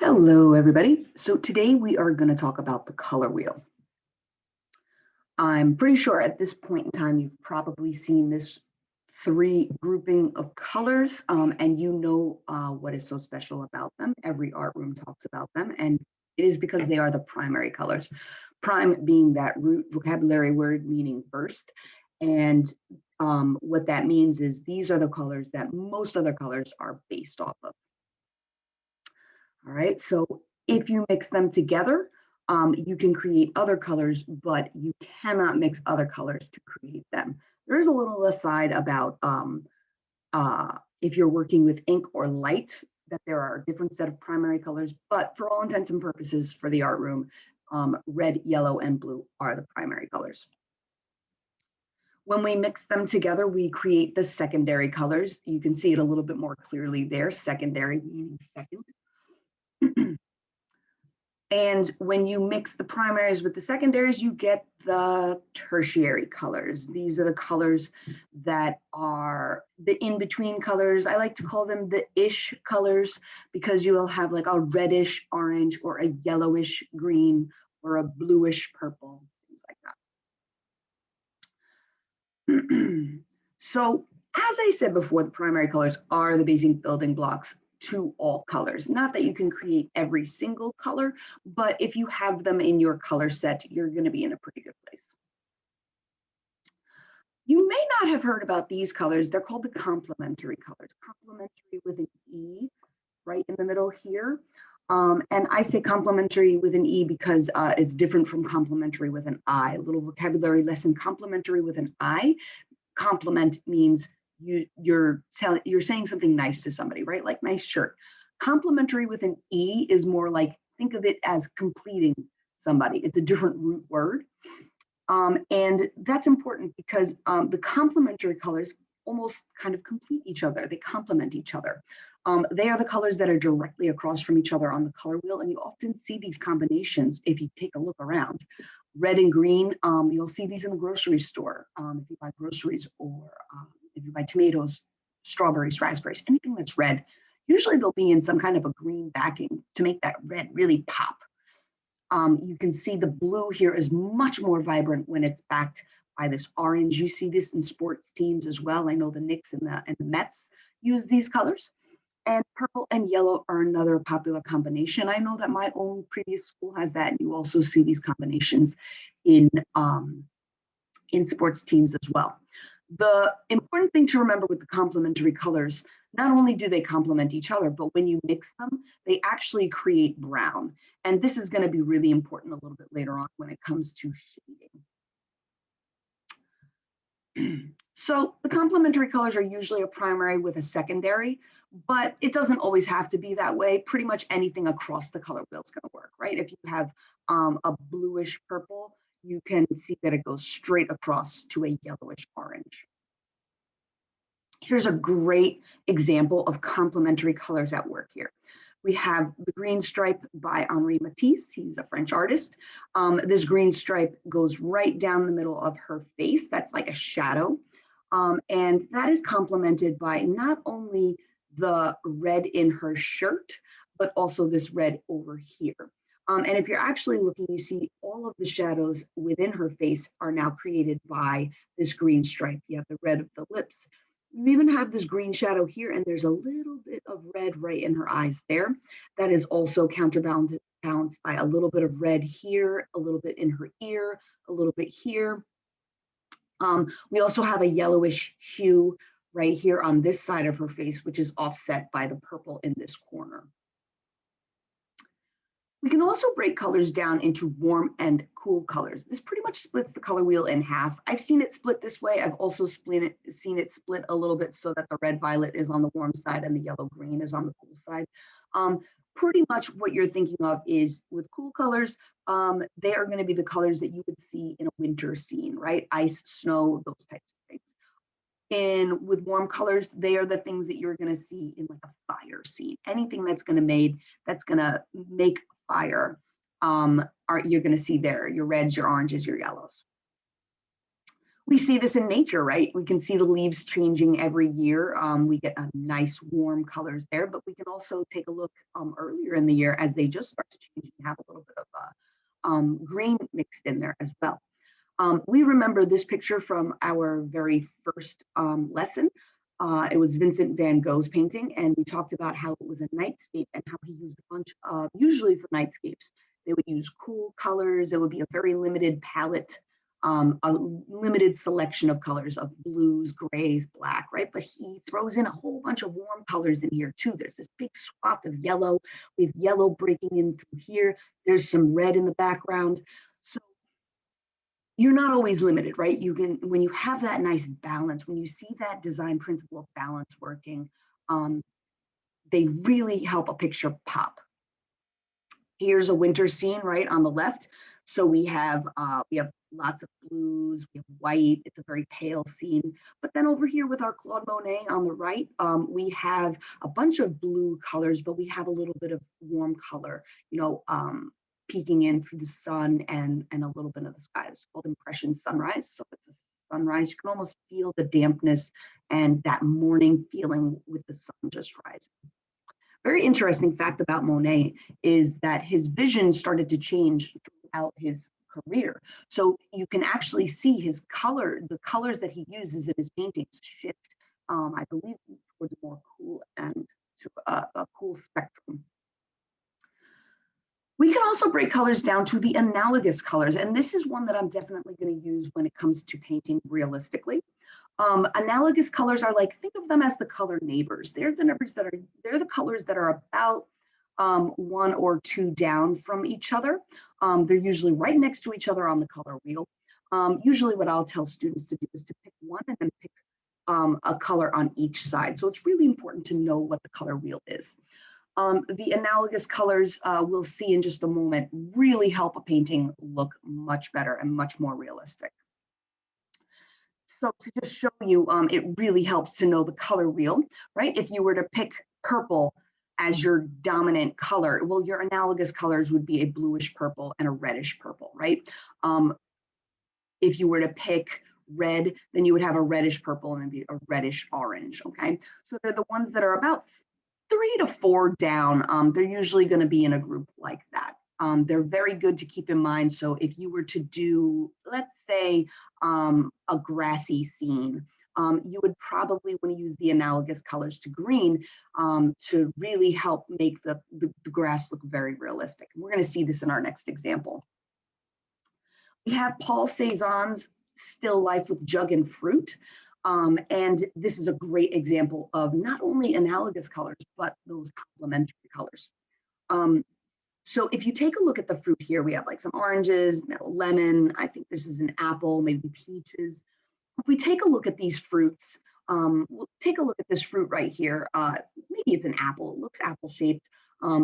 Hello, everybody. So today we are going to talk about the color wheel. I'm pretty sure at this point in time, you've probably seen this three grouping of colors, and you know what is so special about them. Every art room talks about them, and it is because they are the primary colors. Prime being that root vocabulary word meaning first. And what that means is these are the colors that most other colors are based off of. All right, so if you mix them together, you can create other colors, but you cannot mix other colors to create them. There's a little aside about if you're working with ink or light, that there are a different set of primary colors, but for all intents and purposes for the art room, red, yellow, and blue are the primary colors. When we mix them together, we create the secondary colors. You can see it a little bit more clearly there, secondary meaning second. And when you mix the primaries with the secondaries, you get the tertiary colors. These are the colors that are the in-between colors. I like to call them the ish colors because you will have like a reddish orange or a yellowish green or a bluish purple, things like that. So as I said before, the primary colors are the basic building blocks to all colors. Not that you can create every single color, but if you have them in your color set, you're going to be in a pretty good place. You may not have heard about these colors. They're called the complementary colors. Complementary with an E right in the middle here. And I say complementary with an E because it's different from complementary with an I. A little vocabulary lesson, complementary with an I. Compliment means you're saying something nice to somebody, right? Like nice shirt. Complimentary with an E is more like, think of it as completing somebody. It's a different root word. And that's important because the complementary colors almost kind of complete each other. They complement each other. They are the colors that are directly across from each other on the color wheel. And you often see these combinations if you take a look around. Red and green, you'll see these in the grocery store. If you buy groceries or if you buy tomatoes, strawberries, raspberries, anything that's red, usually they'll be in some kind of a green backing to make that red really pop. You can see the blue here is much more vibrant when it's backed by this orange. You see this in sports teams as well. I know the Knicks and the Mets use these colors. And purple and yellow are another popular combination. I know that my own previous school has that, and you also see these combinations in sports teams as well. The important thing to remember with the complementary colors, not only do they complement each other, but when you mix them, they actually create brown. And this is going to be really important a little bit later on when it comes to shading. So the complementary colors are usually a primary with a secondary, but it doesn't always have to be that way. Pretty much anything across the color wheel is going to work, right? If you have a bluish purple, you can see that it goes straight across to a yellowish orange. Here's a great example of complementary colors at work here. We have the green stripe by Henri Matisse. He's a French artist. This green stripe goes right down the middle of her face. That's like a shadow. And that is complemented by not only the red in her shirt, but also this red over here. And if you're actually looking, you see all of the shadows within her face are now created by this green stripe. You have the red of the lips. You even have this green shadow here, and there's a little bit of red right in her eyes there. That is also counterbalanced by a little bit of red here, a little bit in her ear, a little bit here. We also have a yellowish hue right here on this side of her face, which is offset by the purple in this corner. We can also break colors down into warm and cool colors. This pretty much splits the color wheel in half. I've seen it split this way. I've also seen it split a little bit so that the red violet is on the warm side and the yellow green is on the cool side. Pretty much what you're thinking of is with cool colors, they are going to be the colors that you would see in a winter scene, right? Ice, snow, those types of things. And with warm colors, they are the things that you're going to see in like a fire scene. Anything that's going to make fire, you're going to see there, your reds, your oranges, your yellows. We see this in nature, right? We can see the leaves changing every year. We get a nice warm colors there, but we can also take a look earlier in the year as they just start to change and have a little bit of green mixed in there as well. We remember this picture from our very first lesson. It was Vincent van Gogh's painting, and we talked about how it was a nightscape and how he used a bunch of, usually for nightscapes, they would use cool colors. It would be a very limited palette, a limited selection of colors of blues, grays, black, right? But he throws in a whole bunch of warm colors in here too. There's this big swath of yellow. We have yellow breaking in through here. There's some red in the background. So you're not always limited, right? You can, when you have that nice balance, when you see that design principle of balance working, they really help a picture pop. Here's a winter scene right on the left. So we have lots of blues, we have white, it's a very pale scene. But then over here with our Claude Monet on the right, we have a bunch of blue colors, but we have a little bit of warm color, peeking in through the sun and a little bit of the sky. It's called Impression Sunrise. So it's a sunrise. You can almost feel the dampness and that morning feeling with the sun just rising. Very interesting fact about Monet is that his vision started to change throughout his career. So you can actually see his color, the colors that he uses in his paintings shift, I believe, towards a more cool and to a cool spectrum. We can also break colors down to the analogous colors, and this is one that I'm definitely going to use when it comes to painting realistically. Analogous colors are like, think of them as the color neighbors. They're the colors that are about 1 or 2 down from each other. They're usually right next to each other on the color wheel. Usually what I'll tell students to do is to pick one and then pick a color on each side. So it's really important to know what the color wheel is. The analogous colors we'll see in just a moment really help a painting look much better and much more realistic. So to just show you, it really helps to know the color wheel, right? If you were to pick purple as your dominant color, well, your analogous colors would be a bluish purple and a reddish purple, right? If you were to pick red, then you would have a reddish purple and a reddish orange, okay? So they're the ones that are about 3 to 4 down. They're usually going to be in a group like that. They're very good to keep in mind. So if you were to do, let's say, a grassy scene, you would probably want to use the analogous colors to green to really help make the grass look very realistic. And we're going to see this in our next example. We have Paul Cezanne's still life with Jug and Fruit. And this is a great example of not only analogous colors, but those complementary colors. So if you take a look at the fruit here, we have like some oranges, lemon, I think this is an apple, maybe peaches. If we take a look at these fruits, we'll take a look at this fruit right here. Maybe it's an apple, it looks apple shaped.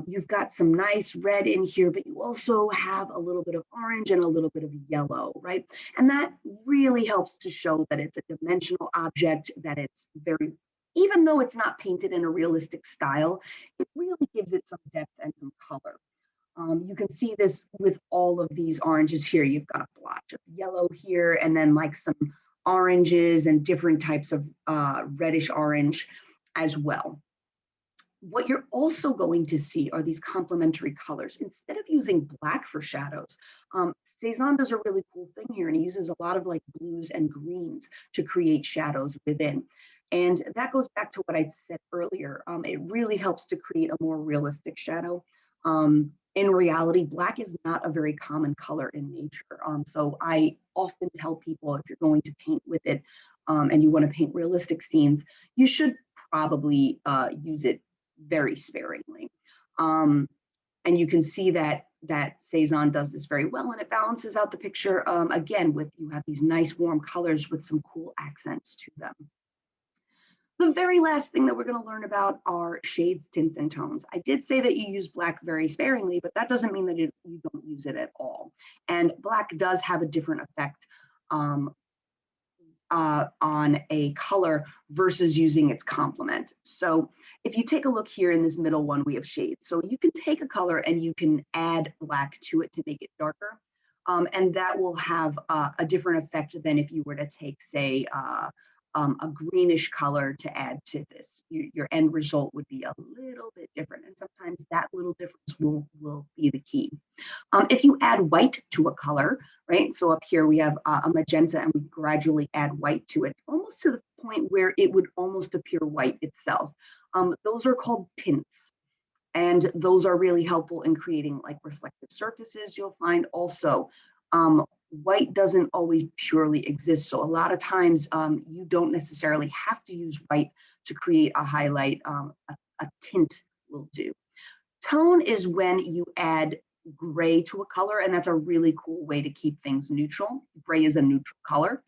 You've got some nice red in here, but you also have a little bit of orange and a little bit of yellow, right? And that really helps to show that it's a dimensional object, that it's very, even though it's not painted in a realistic style, it really gives it some depth and some color. You can see this with all of these oranges here. You've got a blotch of yellow here, and then like some oranges and different types of reddish orange as well. What you're also going to see are these complementary colors. Instead of using black for shadows, Cezanne does a really cool thing here, and he uses a lot of like blues and greens to create shadows within. And that goes back to what I said earlier. It really helps to create a more realistic shadow. In reality, black is not a very common color in nature. So I often tell people, if you're going to paint with it and you want to paint realistic scenes, you should probably use it very sparingly. And you can see that Cezanne does this very well, and it balances out the picture again with, you have these nice warm colors with some cool accents to them. The very last thing that we're going to learn about are shades, tints, and tones. I did say that you use black very sparingly, but that doesn't mean that you don't use it at all. And black does have a different effect on a color versus using its complement. So if you take a look here in this middle one, we have shades. So you can take a color and you can add black to it to make it darker. And that will have a different effect than if you were to take, say, a greenish color to add to this. Your end result would be a little bit different, and sometimes that little difference will be the key. If you add white to a color, right? So up here we have a magenta, and we gradually add white to it, almost to the point where it would almost appear white itself. Those are called tints. And those are really helpful in creating like reflective surfaces. You'll find also white doesn't always purely exist. So a lot of times you don't necessarily have to use white to create a highlight. A tint will do. Tone is when you add gray to a color, and that's a really cool way to keep things neutral. Gray is a neutral color.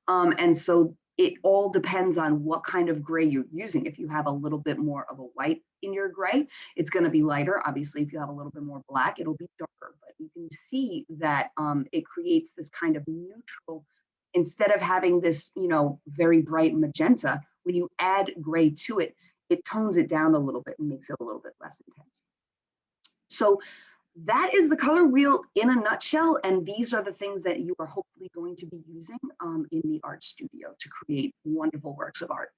And so it all depends on what kind of gray you're using. If you have a little bit more of a white in your gray, it's going to be lighter. Obviously, if you have a little bit more black, it'll be darker. But you can see that it creates this kind of neutral, instead of having this, very bright magenta, when you add gray to it, it tones it down a little bit and makes it a little bit less intense. So that is the color wheel in a nutshell, and these are the things that you are hopefully going to be using in the art studio to create wonderful works of art.